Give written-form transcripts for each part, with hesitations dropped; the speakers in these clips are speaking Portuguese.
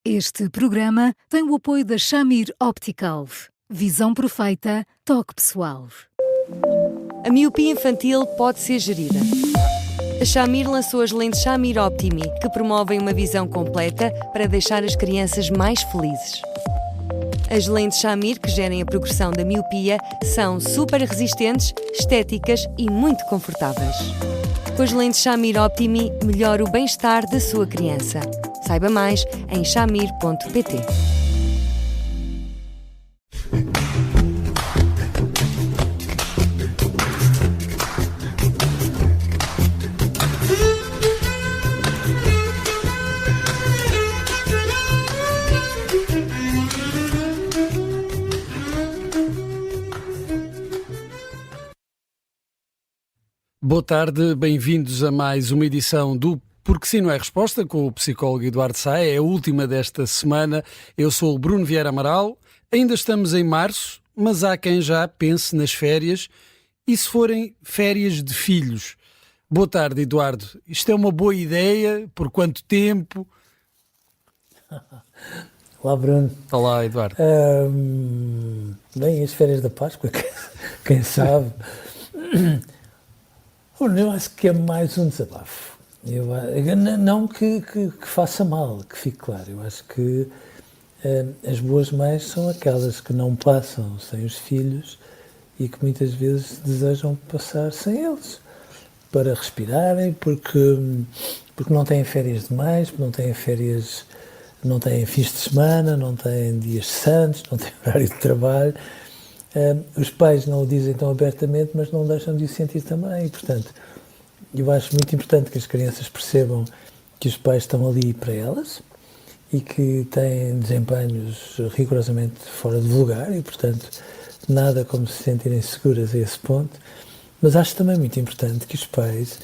Este programa tem o apoio da Shamir Optical. Visão perfeita, toque pessoal. A miopia infantil pode ser gerida. A Shamir lançou as lentes Shamir Optimi, que promovem uma visão completa para deixar as crianças mais felizes. As lentes Shamir, que gerem a progressão da miopia, são super resistentes, estéticas e muito confortáveis. Com as lentes Shamir Optimi, melhora o bem-estar da sua criança. Saiba mais em shamir.pt. Boa tarde, bem-vindos a mais uma edição do Porque Sim Não É Resposta, com o psicólogo Eduardo Saia. É a última desta semana. Eu sou o Bruno Vieira Amaral. Ainda estamos em março, mas há quem já pense nas férias, e se forem férias de filhos. Boa tarde, Eduardo. Isto é uma boa ideia? Por quanto tempo? Olá, Bruno. Olá, Eduardo. Bem, as férias da Páscoa, quem sabe? Eu acho que é mais um desabafo. Não que faça mal, que fique claro. Eu acho que as boas mães são aquelas que não passam sem os filhos e que muitas vezes desejam passar sem eles, para respirarem, porque não têm férias demais, porque não têm férias, não têm fins de semana, não têm dias santos, não têm horário de trabalho. Os pais não o dizem tão abertamente, mas não deixam de o sentir também. E, portanto, eu acho muito importante que as crianças percebam que os pais estão ali para elas e que têm desempenhos rigorosamente fora de lugar e, portanto, nada como se sentirem seguras a esse ponto. Mas acho também muito importante que os pais,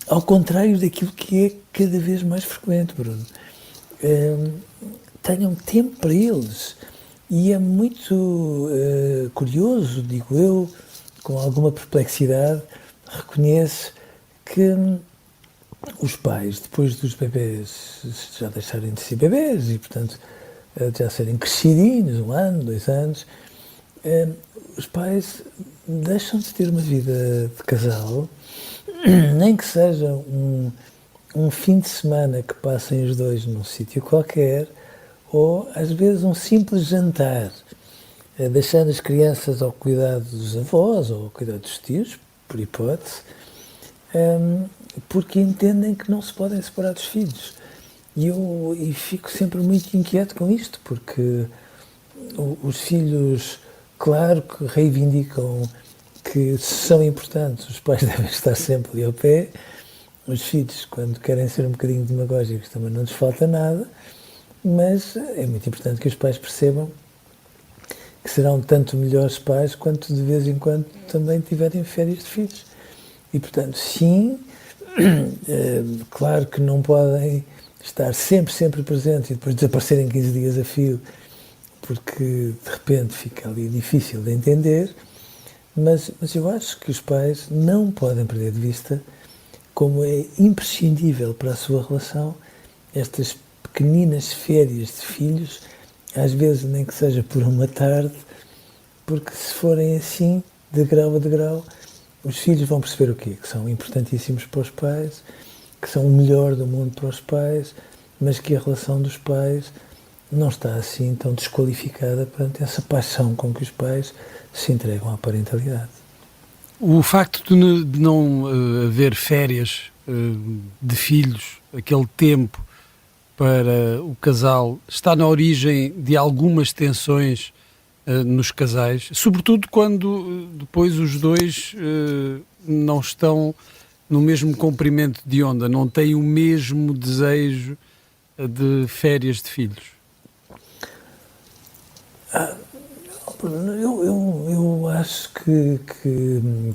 ao contrário daquilo que é cada vez mais frequente, Bruno, tenham tempo para eles. E é muito curioso, digo eu, com alguma perplexidade, reconheço que os pais, depois dos bebés já deixarem de ser bebés e, portanto, já serem crescidinhos, 1 ano, 2 anos, os pais deixam de ter uma vida de casal, nem que seja um fim de semana que passem os dois num sítio qualquer, ou às vezes um simples jantar, deixando as crianças ao cuidado dos avós ou ao cuidado dos tios, por hipótese, porque entendem que não se podem separar dos filhos. E fico sempre muito inquieto com isto, porque os filhos, claro que reivindicam que são importantes, os pais devem estar sempre ali ao pé, os filhos, quando querem ser um bocadinho demagógicos, também não lhes falta nada, mas é muito importante que os pais percebam que serão tanto melhores pais quanto de vez em quando também tiverem férias de filhos. E, portanto, sim, claro que não podem estar sempre presentes e depois desaparecerem 15 dias a fio, porque de repente fica ali difícil de entender, mas eu acho que os pais não podem perder de vista como é imprescindível para a sua relação estas pequeninas férias de filhos, às vezes nem que seja por uma tarde, porque se forem assim, de grau a degrau, os filhos vão perceber o quê? Que são importantíssimos para os pais, que são o melhor do mundo para os pais, mas que a relação dos pais não está assim tão desqualificada perante essa paixão com que os pais se entregam à parentalidade. O facto de não haver férias de filhos, aquele tempo para o casal, está na origem de algumas tensões nos casais, sobretudo quando depois os dois não estão no mesmo comprimento de onda, não têm o mesmo desejo de férias de filhos. Eu acho que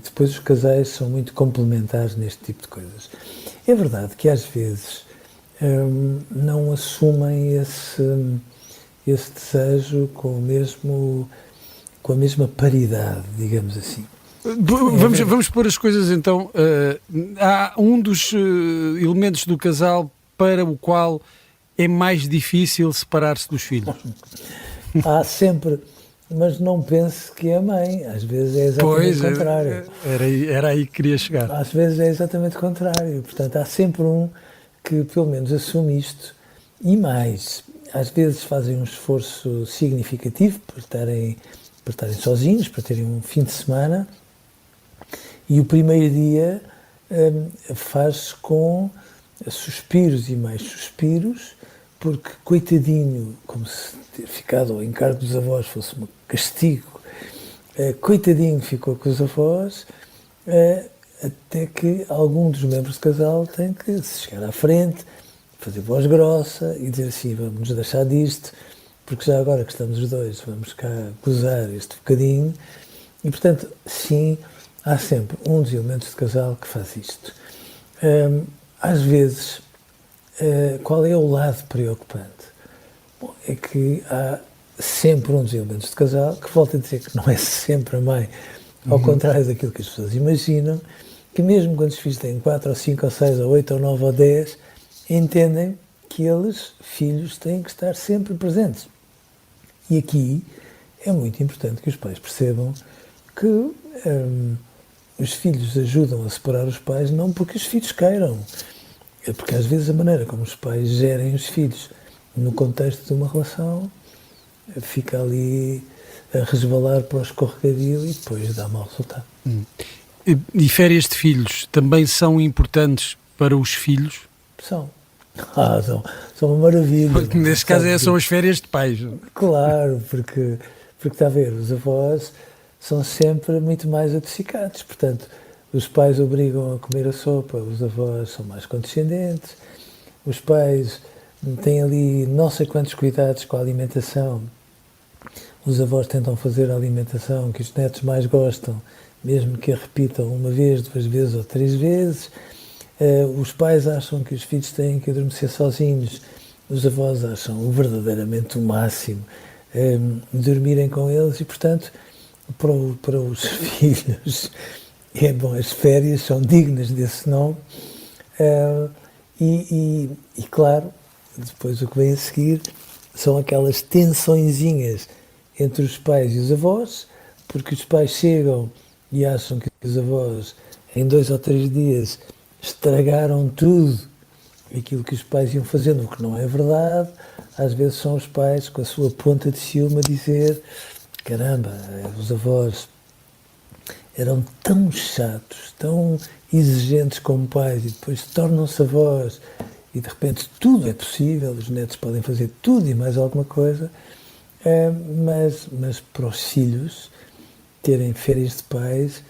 depois os casais são muito complementares neste tipo de coisas. É verdade que às vezes não assumem esse desejo com a mesma paridade, digamos assim. Vamos pôr as coisas então. Há um dos elementos do casal para o qual é mais difícil separar-se dos filhos? Há sempre, mas não pense que é a mãe, às vezes é exatamente o contrário. Era aí que queria chegar. Às vezes é exatamente o contrário, portanto há sempre um que pelo menos assume isto e mais. Às vezes fazem um esforço significativo por estarem sozinhos, para terem um fim de semana, e o primeiro dia faz com suspiros e mais suspiros, porque coitadinho, como se ter ficado ao encargo dos avós fosse um castigo, coitadinho ficou com os avós, até que algum dos membros do casal tem que se chegar à frente, fazer voz grossa e dizer assim, vamos nos deixar disto, porque já agora que estamos os dois, vamos cá gozar este bocadinho. E, portanto, sim, há sempre um dos elementos de casal que faz isto. Às vezes, qual é o lado preocupante? Bom, é que há sempre um dos elementos de casal que, volta a dizer que não é sempre a mãe, ao contrário daquilo que as pessoas imaginam, que mesmo quando os filhos têm 4 ou 5 ou 6 ou 8 ou 9 ou 10, entendem que eles, filhos, têm que estar sempre presentes. E aqui é muito importante que os pais percebam que os filhos ajudam a separar os pais não porque os filhos queiram, é porque às vezes a maneira como os pais gerem os filhos no contexto de uma relação fica ali a resvalar para o escorregadio e depois dá mau resultado. E férias de filhos também são importantes para os filhos? São uma maravilha. Porque neste caso são as férias de pais. Claro, porque está a ver, os avós são sempre muito mais adocicados, portanto, os pais obrigam a comer a sopa, os avós são mais condescendentes, os pais têm ali não sei quantos cuidados com a alimentação, os avós tentam fazer a alimentação que os netos mais gostam, mesmo que a repitam uma vez, 2 vezes ou 3 vezes. Os pais acham que os filhos têm que adormecer sozinhos, os avós acham verdadeiramente o máximo dormirem com eles e, portanto, para os filhos, é bom, as férias são dignas desse nome e, claro, depois o que vem a seguir são aquelas tensõezinhas entre os pais e os avós, porque os pais chegam e acham que os avós, em 2 ou 3 dias, estragaram tudo aquilo que os pais iam fazendo, o que não é verdade. Às vezes são os pais com a sua ponta de ciúme a dizer caramba, os avós eram tão chatos, tão exigentes como pais e depois tornam-se avós e de repente tudo é possível, os netos podem fazer tudo e mais alguma coisa, mas para os filhos terem férias de pais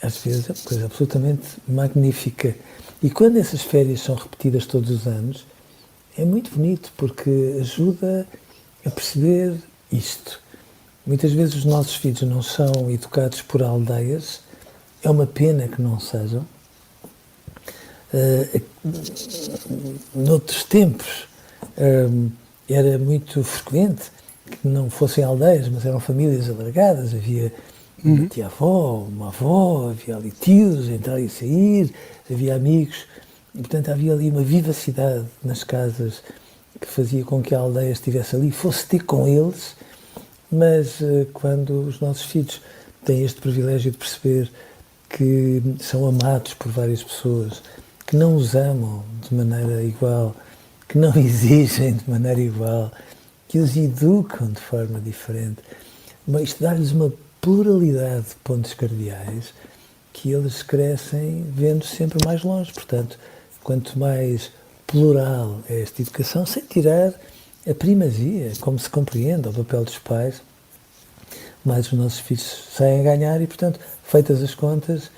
às vezes é uma coisa absolutamente magnífica. E quando essas férias são repetidas todos os anos, é muito bonito, porque ajuda a perceber isto. Muitas vezes os nossos filhos não são educados por aldeias, é uma pena que não sejam. Noutros tempos era muito frequente que não fossem aldeias, mas eram famílias alargadas, havia uma tia-avó, uma avó, havia ali tios, entrar e sair, havia amigos, e, portanto havia ali uma vivacidade nas casas que fazia com que a aldeia estivesse ali, fosse ter com eles, mas quando os nossos filhos têm este privilégio de perceber que são amados por várias pessoas, que não os amam de maneira igual, que não exigem de maneira igual, que os educam de forma diferente, mas isto dá-lhes uma pluralidade de pontos cardeais que eles crescem vendo sempre mais longe. Portanto, quanto mais plural é esta educação, sem tirar a primazia, como se compreende, ao papel dos pais, mais os nossos filhos saem a ganhar e, portanto, feitas as contas,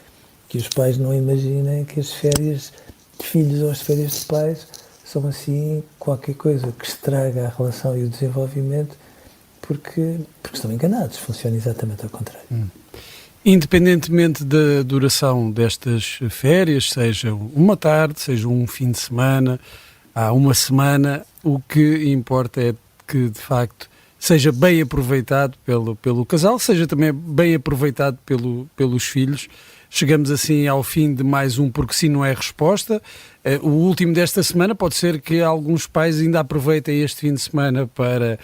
que os pais não imaginem que as férias de filhos ou as férias de pais são assim qualquer coisa que estraga a relação e o desenvolvimento, porque estão enganados, funciona exatamente ao contrário. Independentemente da duração destas férias, seja uma tarde, seja um fim de semana, há uma semana, o que importa é que, de facto, seja bem aproveitado pelo casal, seja também bem aproveitado pelos filhos, Chegamos assim ao fim de mais um Porque Sim Não É Resposta. O último desta semana. Pode ser que alguns pais ainda aproveitem este fim de semana para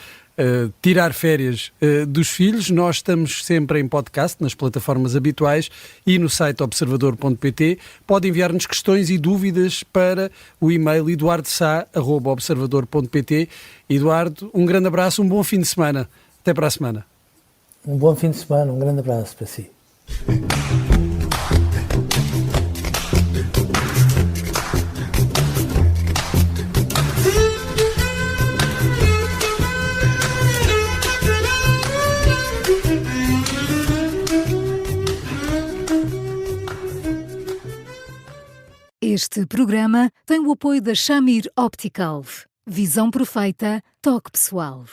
tirar férias dos filhos. Nós estamos sempre em podcast, nas plataformas habituais e no site observador.pt. Pode enviar-nos questões e dúvidas para o e-mail eduardosa@observador.pt. Eduardo, um grande abraço, um bom fim de semana. Até para a semana. Um bom fim de semana, um grande abraço para si. Este programa tem o apoio da Shamir Optical. Visão perfeita, toque pessoal.